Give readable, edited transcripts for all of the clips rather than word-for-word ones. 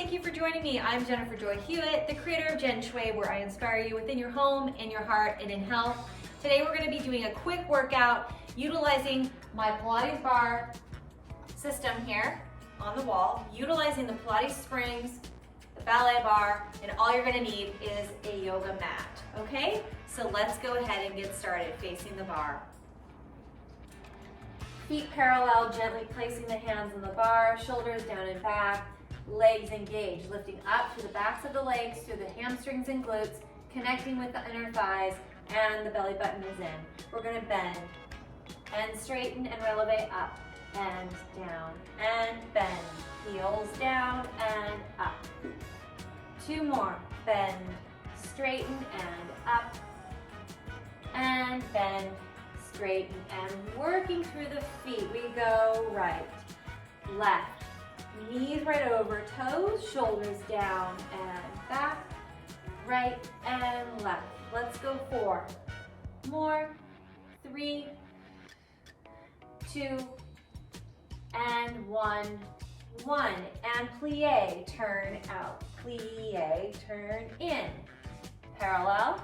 thank you for joining me. I'm Jennifer Joy Hewitt, the creator of Jen Shui, where I inspire you within your home, in your heart, and in health. Today we're going to be doing a quick workout utilizing my Pilates bar system here on the wall, utilizing the Pilates springs, the ballet bar, and all you're going to need is a yoga mat, okay? So let's go ahead and get started facing the bar. Feet parallel, gently placing the hands on the bar, shoulders down and back, legs engaged, lifting up to the backs of the legs through the hamstrings and glutes, connecting with the inner thighs, and the belly button is in. We're going to bend and straighten and releve up and down and bend. Heels down and up. Two more. Bend, straighten and up and bend, straighten, and working through the feet. We go right, left, knees right over, toes, shoulders down and back, right and left. Let's go 4 more, 3, 2, and 1. And plie, turn out, plie, turn in, parallel,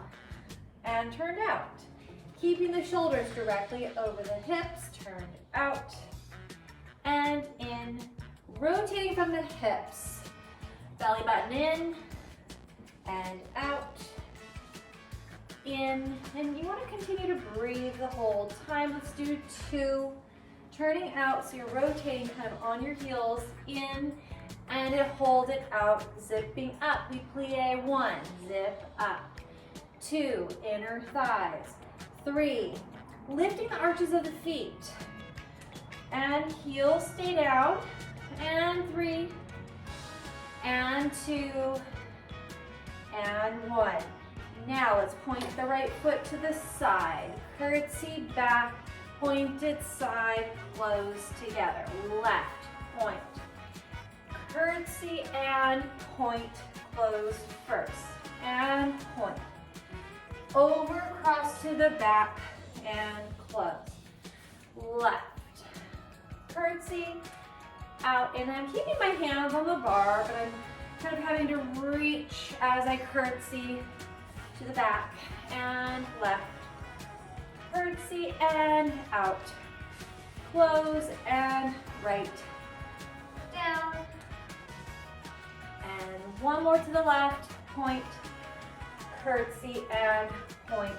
and turn out. Keeping the shoulders directly over the hips, turn out and in, rotating from the hips, belly button in and out, in, and you want to continue to breathe the whole time. Let's do 2, turning out, so you're rotating kind of on your heels, in, and hold it out, zipping up. We plie 1, zip up, 2, inner thighs, 3, lifting the arches of the feet, and heels stay down, and 3, and 2, and 1. Now let's point the right foot to the side, curtsy back, pointed side, close together, left, point, curtsy and point, close first, and point. Over, cross to the back, and close. Left, curtsy, out, and I'm keeping my hands on the bar, but I'm kind of having to reach as I curtsy to the back, and left, curtsy, and out. Close, and right, down, and one more to the left, point, curtsy and point,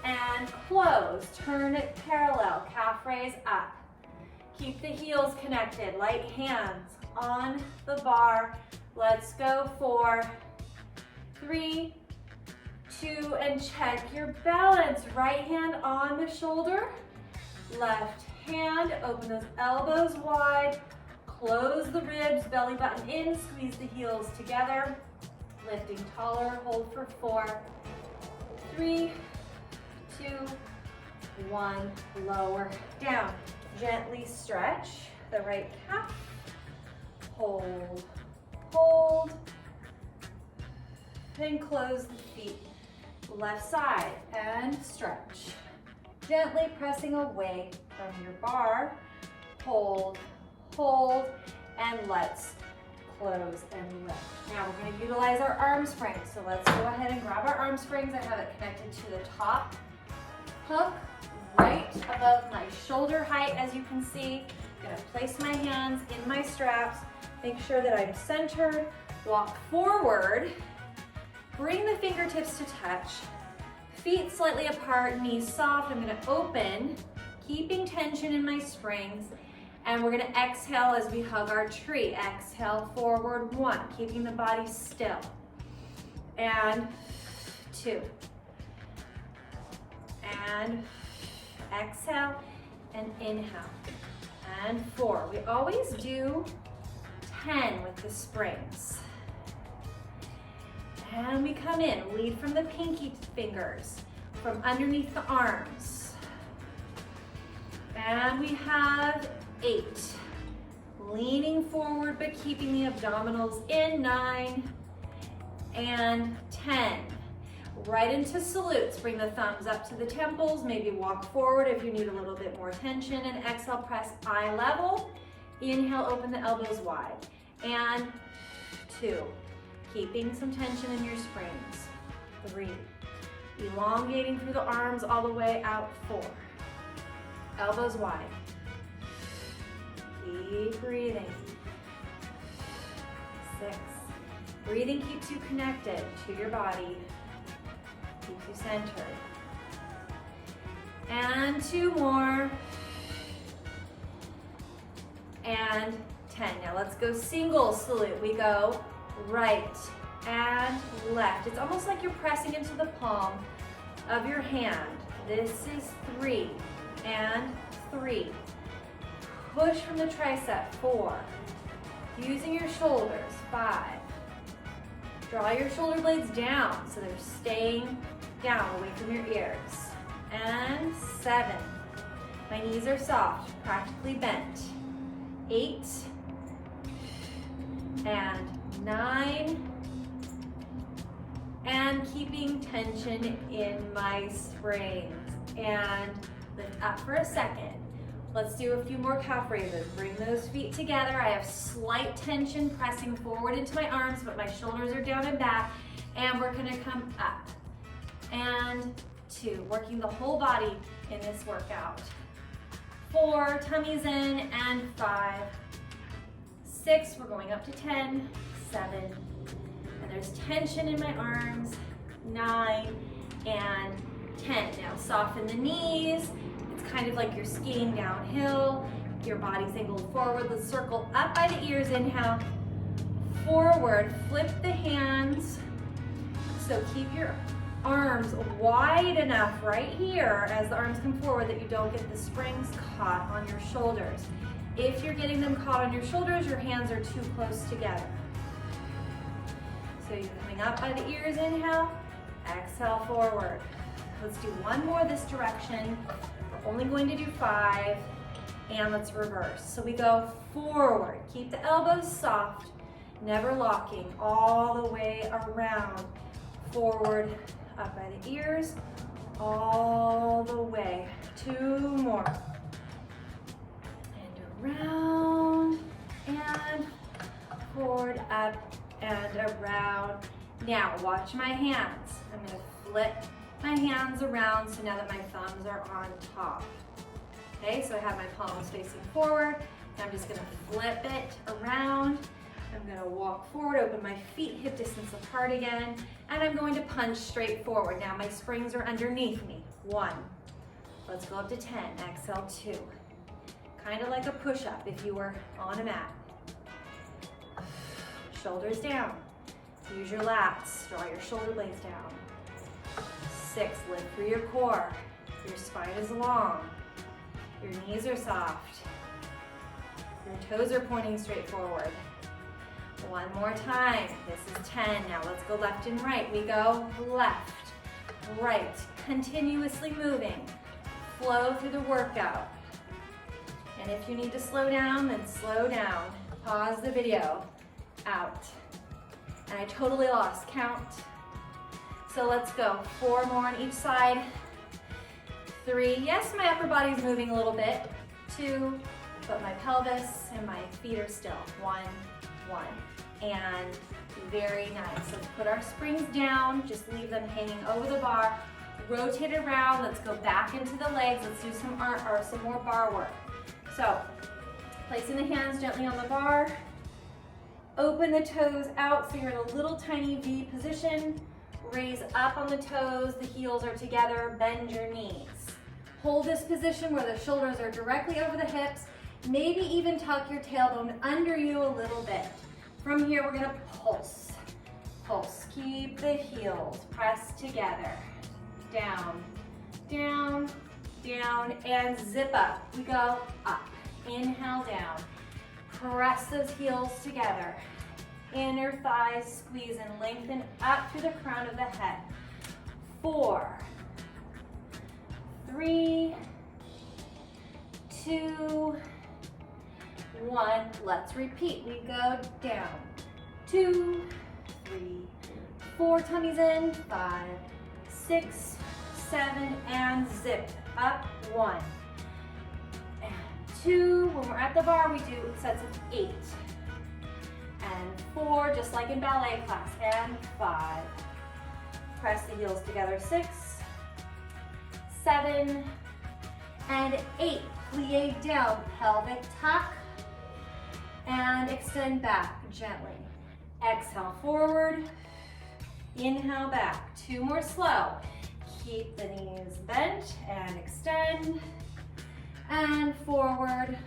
and close. Turn it parallel, calf raise up. Keep the heels connected, light hands on the bar. Let's go 4, 3, 2, and check your balance. Right hand on the shoulder, left hand, open those elbows wide, close the ribs, belly button in, squeeze the heels together. Lifting taller, hold for 4, 3, 2, 1, lower down. Gently stretch the right calf, hold, hold, and close the feet. Left side and stretch. Gently pressing away from your bar, hold, hold, and let's close and lift. Now we're going to utilize our arm springs. So let's go ahead and grab our arm springs. I have it connected to the top hook right above my shoulder height, as you can see. I'm going to place my hands in my straps, make sure that I'm centered, walk forward, bring the fingertips to touch, feet slightly apart, knees soft. I'm going to open, keeping tension in my springs. And we're going to exhale as we hug our tree. Exhale, forward 1, keeping the body still. And 2. And exhale and inhale. And 4. We always do 10 with the springs. And we come in, lead from the pinky fingers, from underneath the arms. And we have 8, leaning forward but keeping the abdominals in, 9, and 10. Right into salutes, bring the thumbs up to the temples, maybe walk forward if you need a little bit more tension, and exhale, press eye level. Inhale, open the elbows wide, and 2. Keeping some tension in your springs. 3. Elongating through the arms all the way out. 4. Elbows wide. Keep breathing. 6. Breathing keeps you connected to your body. Keeps you centered. And 2 more. And 10. Now let's go single salute. We go right and left. It's almost like you're pressing into the palm of your hand. This is 3 and 3. Push from the tricep. 4. Using your shoulders. 5. Draw your shoulder blades down so they're staying down away from your ears. And 7. My knees are soft, practically bent. 8 and 9. And keeping tension in my springs. And lift up for a second. Let's do a few more calf raises. Bring those feet together. I have slight tension pressing forward into my arms, but my shoulders are down and back. And we're gonna come up. And 2, working the whole body in this workout. 4, tummies in, and 5. 6, we're going up to 10, 7, and there's tension in my arms. 9 and 10. Now soften the knees. It's kind of like you're skiing downhill. Your body's angled forward. Let's circle up by the ears. Inhale, forward, flip the hands. So keep your arms wide enough right here as the arms come forward that you don't get the springs caught on your shoulders. If you're getting them caught on your shoulders, your hands are too close together. So you're coming up by the ears, inhale, exhale forward. Let's do one more this direction. We're only going to do 5, and let's reverse. So we go forward, keep the elbows soft, never locking, all the way around, forward, up by the ears, all the way. 2 more. And around, and forward, up, and around. Now, watch my hands. I'm gonna flip my hands around so now that my thumbs are on top. Okay, so I have my palms facing forward, and I'm just gonna flip it around. I'm gonna walk forward, open my feet hip distance apart again, and I'm going to punch straight forward. Now my springs are underneath me. 1. Let's go up to 10. Exhale, 2. Kind of like a push-up if you were on a mat. Shoulders down. Use your lats. Draw your shoulder blades down. 6. Lift through your core. Your spine is long. Your knees are soft. Your toes are pointing straight forward. 1 more time. This is 10. Now let's go left and right. We go left, right, continuously moving. Flow through the workout. And if you need to slow down, then slow down. Pause the video. Out. And I totally lost count. So let's go. 4 more on each side. 3. Yes, my upper body's moving a little bit. 2. But my pelvis and my feet are still. 1, 1. And very nice. Let's put our springs down. Just leave them hanging over the bar. Rotate around. Let's go back into the legs. Let's do some more bar work. So, placing the hands gently on the bar. Open the toes out so you're in a little tiny V position. Raise up on the toes. The heels are together. Bend your knees. Hold this position where the shoulders are directly over the hips. Maybe even tuck your tailbone under you a little bit. From here, we're gonna pulse. Pulse. Keep the heels pressed together. Down, down, down, and zip up. We go up. Inhale down. Press those heels together. Inner thighs squeeze and lengthen up to the crown of the head. 4, 3, 2, 1. Let's repeat. We go down. 2, 3, 4. Tummies in. 5, 6, 7, and zip. Up. 1. And 2. When we're at the bar, we do sets of 8. and 4, just like in ballet class, and 5. Press the heels together, 6, 7, and 8. Plie down, pelvic tuck, and extend back gently. Exhale forward, inhale back. 2 more slow. Keep the knees bent and extend, and forward,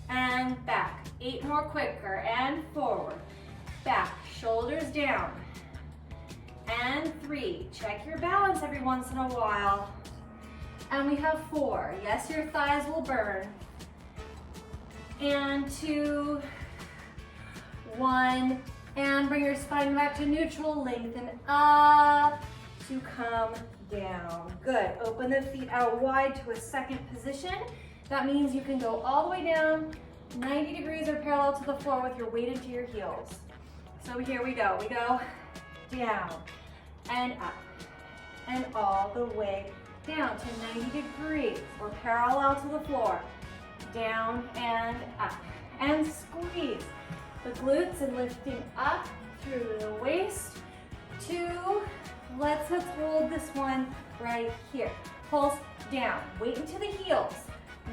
and back. 8 more quicker, and forward, back, shoulders down, and 3. Check your balance every once in a while. And we have 4. Yes, your thighs will burn. And 2, 1, and bring your spine back to neutral, lengthen up to come down. Good, open the feet out wide to a second position. That means you can go all the way down 90 degrees or parallel to the floor with your weight into your heels. So here we go down and up and all the way down to 90 degrees or parallel to the floor. Down and up and squeeze the glutes and lifting up through the waist. 2, let's hold this one right here. Pulse down, weight into the heels.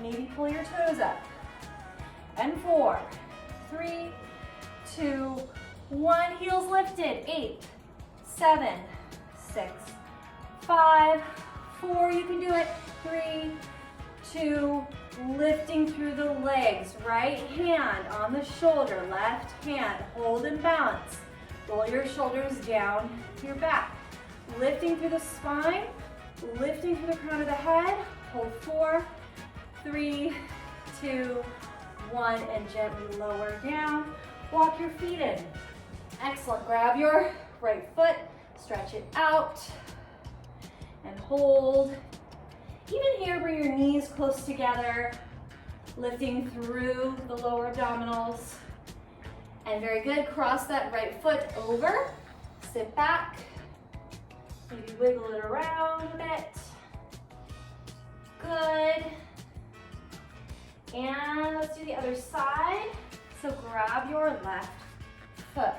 Maybe pull your toes up. And 4, 3, 2, 1, heels lifted. 8, 7, 6, 5, 4, you can do it. 3, 2, lifting through the legs. Right hand on the shoulder, left hand, hold and balance. Roll your shoulders down your back. Lifting through the spine, lifting through the crown of the head. Hold 4, 3, 2, 1, and gently lower down. Walk your feet in. Excellent. Grab your right foot, stretch it out, and hold. Even here, bring your knees close together, lifting through the lower abdominals. And very good, cross that right foot over, sit back, maybe wiggle it around a bit. Good. And let's do the other side. So grab your left foot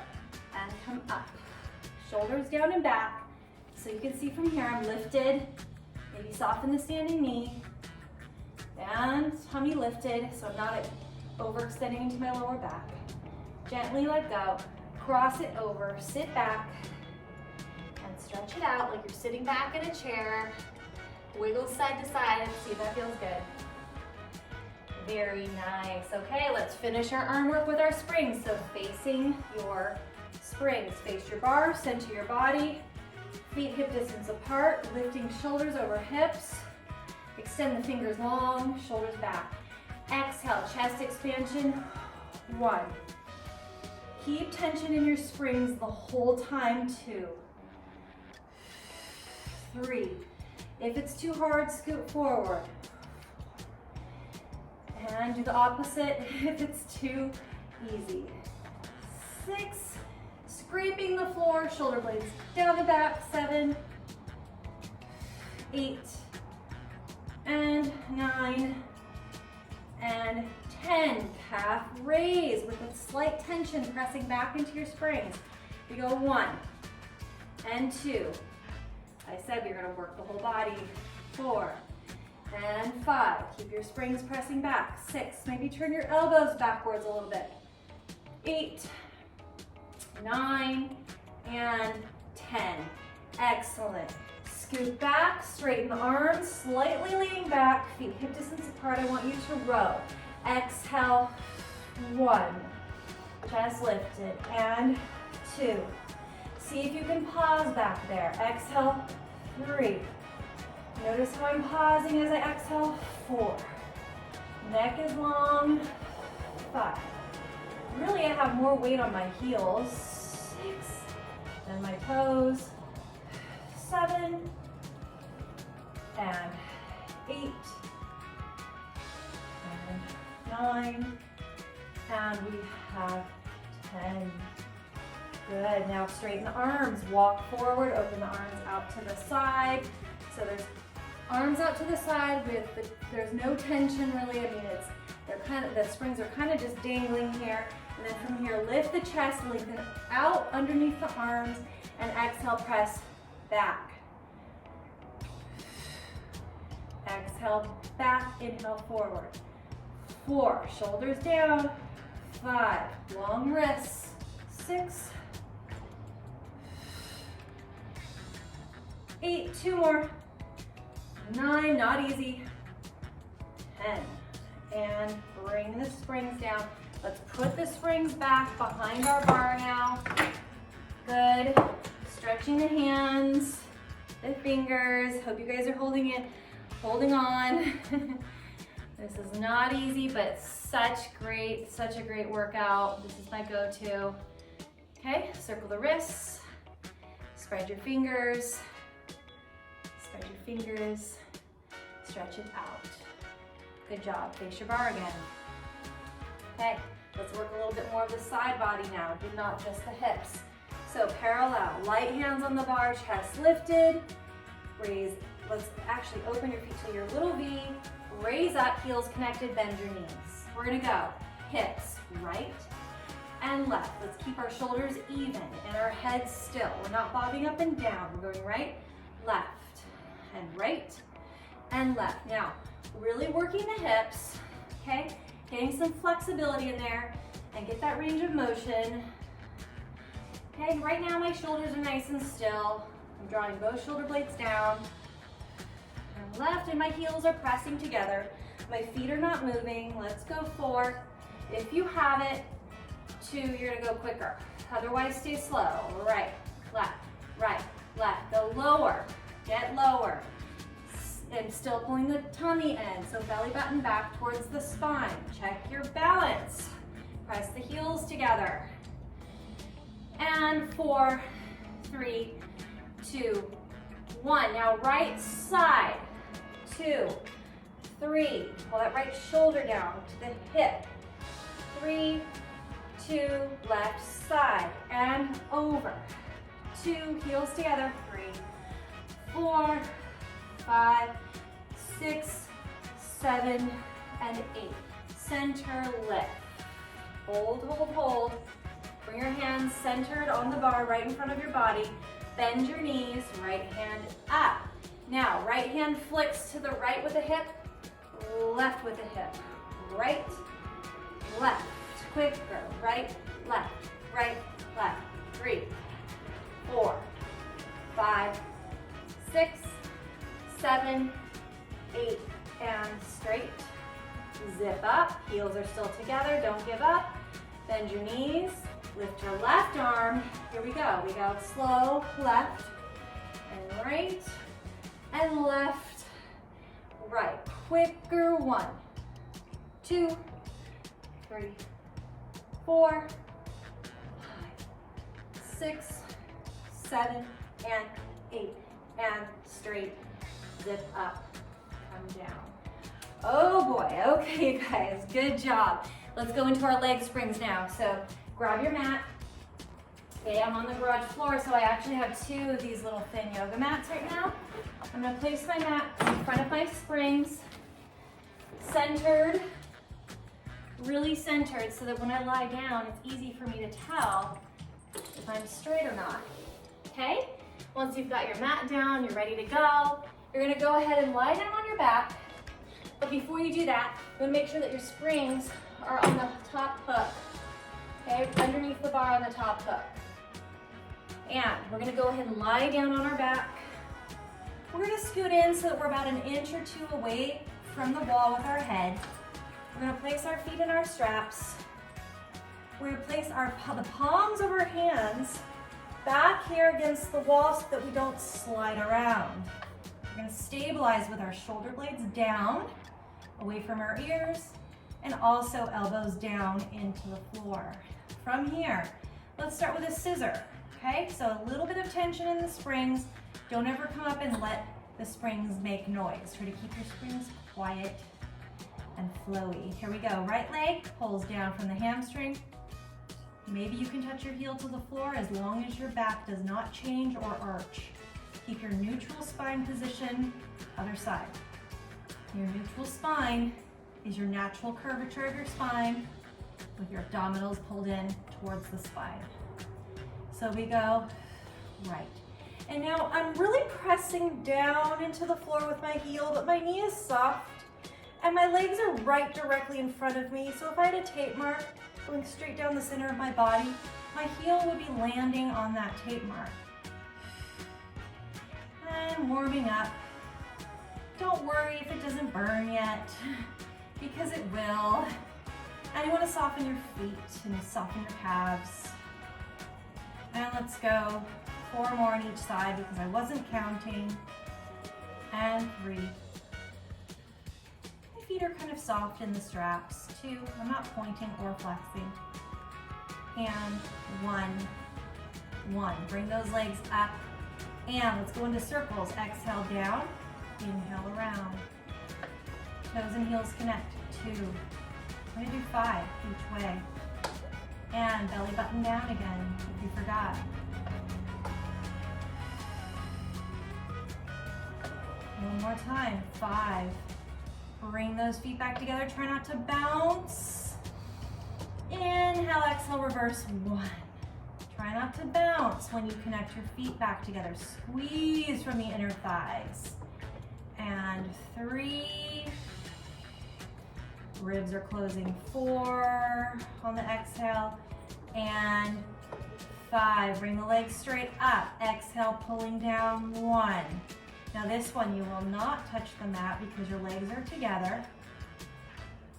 and come up. Shoulders down and back. So you can see from here, I'm lifted. Maybe soften the standing knee. And tummy lifted, so I'm not overextending into my lower back. Gently let go. Cross it over, sit back, and stretch it out like you're sitting back in a chair. Wiggle side to side and see if that feels good. Very nice. Okay, let's finish our arm work with our springs. So facing your springs. Face your bar, center your body. Feet hip distance apart, lifting shoulders over hips. Extend the fingers long, shoulders back. Exhale, chest expansion. 1. Keep tension in your springs the whole time. 2. 3. If it's too hard, scoot forward. And do the opposite if it's too easy. 6. Scraping the floor, shoulder blades down the back. 7, 8, and 9, and 10. Calf raise with a slight tension, pressing back into your springs. We go 1 and 2. I said we were going to work the whole body. 4 and 5. Keep your springs pressing back. 6. Maybe turn your elbows backwards a little bit. 8, 9, and 10. Excellent. Scoot back, straighten the arms, slightly leaning back, feet hip distance apart. I want you to row. Exhale, 1. Chest lifted, and 2. See if you can pause back there. Exhale, 3. Notice how I'm pausing as I exhale, 4. Neck is long, 5. Really, I have more weight on my heels, 6, then my toes, 7, and 8, and 9, and we have 10. Good, now straighten the arms, walk forward, open the arms out to the side. So there's arms out to the side there's no tension really. I mean, the springs are kind of just dangling here. And then from here, lift the chest, lengthen out underneath the arms, and exhale, press back. Exhale, back, inhale, forward. 4, shoulders down. 5, long wrists. 6, 8, 2 more. 9, not easy. 10, and bring the springs down. Let's put the springs back behind our bar now. Good. Stretching the hands, the fingers. Hope you guys are holding on. This is not easy, but such a great workout. This is my go-to. Okay, circle the wrists, spread your fingers, stretch it out. Good job, face your bar again. Okay, let's work a little bit more of the side body now, not just the hips. So parallel, light hands on the bar, chest lifted, raise. Let's actually open your feet to your little V, raise up, heels connected, bend your knees. We're gonna go hips, right and left. Let's keep our shoulders even and our heads still. We're not bobbing up and down. We're going right, left, and right, and left. Now, really working the hips, okay? Getting some flexibility in there and get that range of motion. Okay, right now my shoulders are nice and still. I'm drawing both shoulder blades down. And left, and my heels are pressing together. My feet are not moving. Let's go 4. If you have it, 2, you're gonna go quicker. Otherwise, stay slow. Right, left, go lower, get lower. And still pulling the tummy in, so belly button back towards the spine. Check your balance. Press the heels together. And 4, 3, 2, 1. Now right side, 2, 3. Pull that right shoulder down to the hip. 3, 2, left side, and over. 2, heels together. 3, 4, 5, 6, 7, and 8. Center lift. Hold, hold, hold. Bring your hands centered on the bar right in front of your body. Bend your knees, right hand up. Now, right hand flicks to the right with the hip, left with the hip. Right, left. Quicker. Right, left, 3, 4, 5, 6, 7, 8, and straight. Zip up, heels are still together, don't give up. Bend your knees, lift your left arm. Here we go slow, left and right, and left, right. Quicker, 1, 2, 3, 4, 5, 6, 7, and 8, and straight. Zip up, come down. Oh boy, okay you guys, good job. Let's go into our leg springs now. So grab your mat. Okay, I'm on the garage floor, so I actually have 2 of these little thin yoga mats right now. I'm gonna place my mat in front of my springs, centered, really centered, so that when I lie down, it's easy for me to tell if I'm straight or not, okay? Once you've got your mat down, you're ready to go, you're gonna go ahead and lie down on your back. But before you do that, you wanna make sure that your springs are on the top hook, okay? Underneath the bar on the top hook. And we're gonna go ahead and lie down on our back. We're gonna scoot in so that we're about 1 inch or 2 away from the wall with our head. We're gonna place our feet in our straps. We're gonna place the palms of our hands back here against the wall so that we don't slide around. We're gonna stabilize with our shoulder blades down, away from our ears, and also elbows down into the floor. From here, let's start with a scissor, okay? So a little bit of tension in the springs. Don't ever come up and let the springs make noise. Try to keep your springs quiet and flowy. Here we go. Right leg pulls down from the hamstring. Maybe you can touch your heel to the floor as long as your back does not change or arch. Keep your neutral spine position, other side. Your neutral spine is your natural curvature of your spine. with your abdominals pulled in towards the spine. So we go right. And now I'm really pressing down into the floor with my heel, but my knee is soft and my legs are right directly in front of me. So if I had a tape mark going straight down the center of my body, my heel would be landing on that tape mark. And warming up. Don't worry if it doesn't burn yet, because it will. And you want to soften your feet and soften your calves. And let's go 4 more on each side because I wasn't counting. And 3. My feet are kind of soft in the straps. 2, I'm not pointing or flexing. And 1. Bring those legs up. And let's go into circles. Exhale down, inhale around. Toes and heels connect. 2. I'm gonna do 5 each way. And belly button down again, if you forgot. One more time, 5. Bring those feet back together, try not to bounce. Inhale, exhale, reverse, 1. Try not to bounce when you connect your feet back together. Squeeze from the inner thighs. And 3. Ribs are closing. 4 on the exhale. And 5. Bring the legs straight up. Exhale, pulling down. 1. Now this one, you will not touch the mat because your legs are together.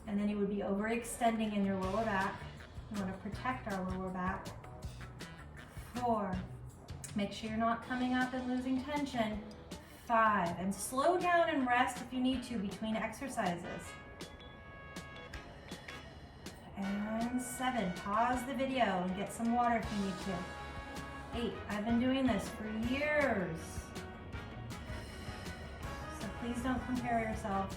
And then you would be overextending in your lower back. We want to protect our lower back. 4. Make sure you're not coming up and losing tension. 5. And slow down and rest if you need to between exercises. And 7. Pause the video and get some water if you need to. 8. I've been doing this for years. So please don't compare yourself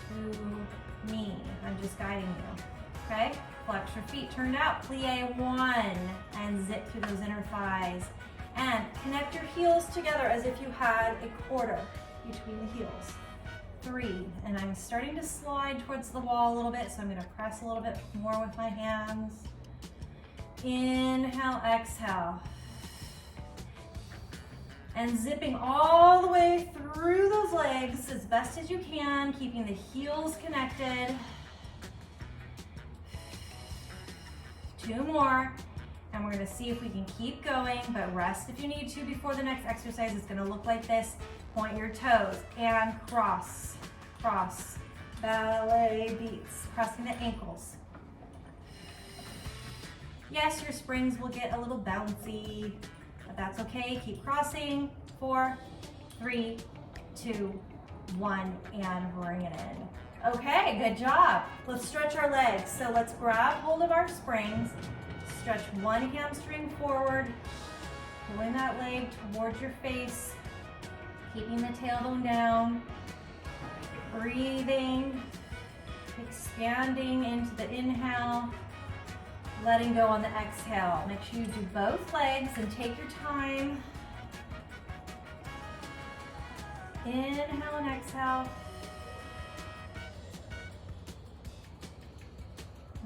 to me. I'm just guiding you. Okay? Flex your feet turned out. Plie 1 and zip through those inner thighs. And connect your heels together as if you had a quarter between the heels. 3, and I'm starting to slide towards the wall a little bit, so I'm gonna press a little bit more with my hands. Inhale, exhale. And zipping all the way through those legs as best as you can, keeping the heels connected. 2 more, and we're gonna see if we can keep going, but rest if you need to before the next exercise. It's gonna look like this. Point your toes and cross, cross. Ballet beats, pressing the ankles. Yes, your springs will get a little bouncy, but that's okay. Keep crossing. 4, 3, 2, 1, and bring it in. Okay, good job. Let's stretch our legs. So let's grab hold of our springs, stretch one hamstring forward, pulling that leg towards your face, keeping the tailbone down, breathing, expanding into the inhale, letting go on the exhale. Make sure you do both legs and take your time. Inhale and exhale.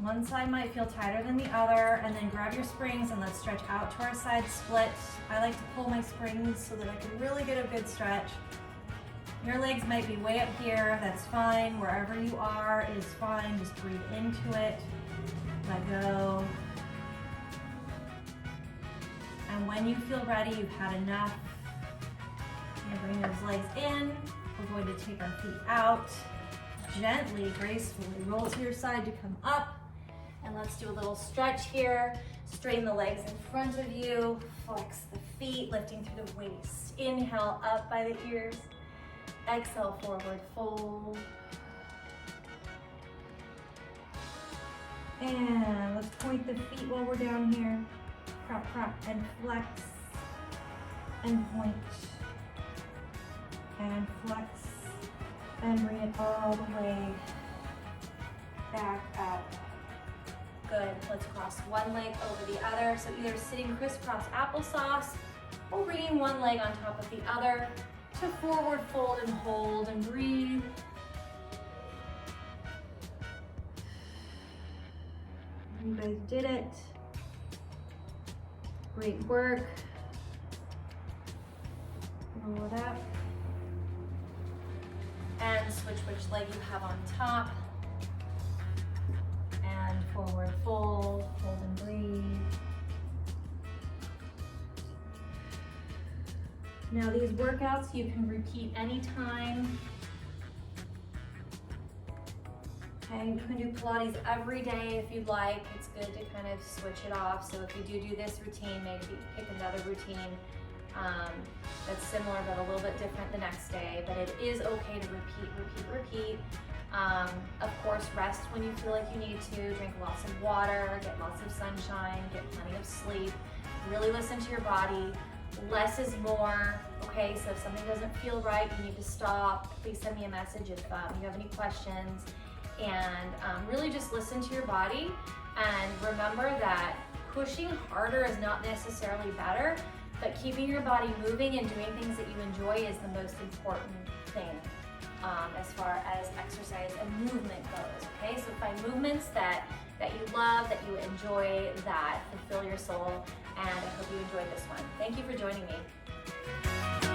One side might feel tighter than the other, and then grab your springs and let's stretch out to our side split. I like to pull my springs so that I can really get a good stretch. Your legs might be way up here, that's fine. Wherever you are is fine. Just breathe into it, let go. And when you feel ready, you've had enough, you're gonna bring those legs in. We're going to take our feet out. Gently, gracefully roll to your side to come up. And let's do a little stretch here. Straighten the legs in front of you. Flex the feet, lifting through the waist. Inhale, up by the ears. Exhale, forward fold. And let's point the feet while we're down here. Prop, prop, and flex. And point. And flex. And bring it all the way back up. Good. Let's cross one leg over the other. So either sitting crisscross applesauce or bringing one leg on top of the other to forward fold and hold and breathe. You guys did it. Great work. Roll it up. And switch which leg you have on top. And forward fold, hold and breathe. Now these workouts you can repeat anytime. Okay, you can do Pilates every day if you'd like. It's good to kind of switch it off. So if you do this routine, maybe pick another routine that's similar but a little bit different the next day. But it is okay to repeat. Of course, rest when you feel like you need to. Drink lots of water, get lots of sunshine, get plenty of sleep. Really listen to your body. Less is more, okay? So if something doesn't feel right, you need to stop. Please send me a message if you have any questions. And really just listen to your body, and remember that pushing harder is not necessarily better, but keeping your body moving and doing things that you enjoy is the most important thing as far as exercise and movement goes, okay? So find movements that you love, that you enjoy, that fulfill your soul, and I hope you enjoyed this one. Thank you for joining me.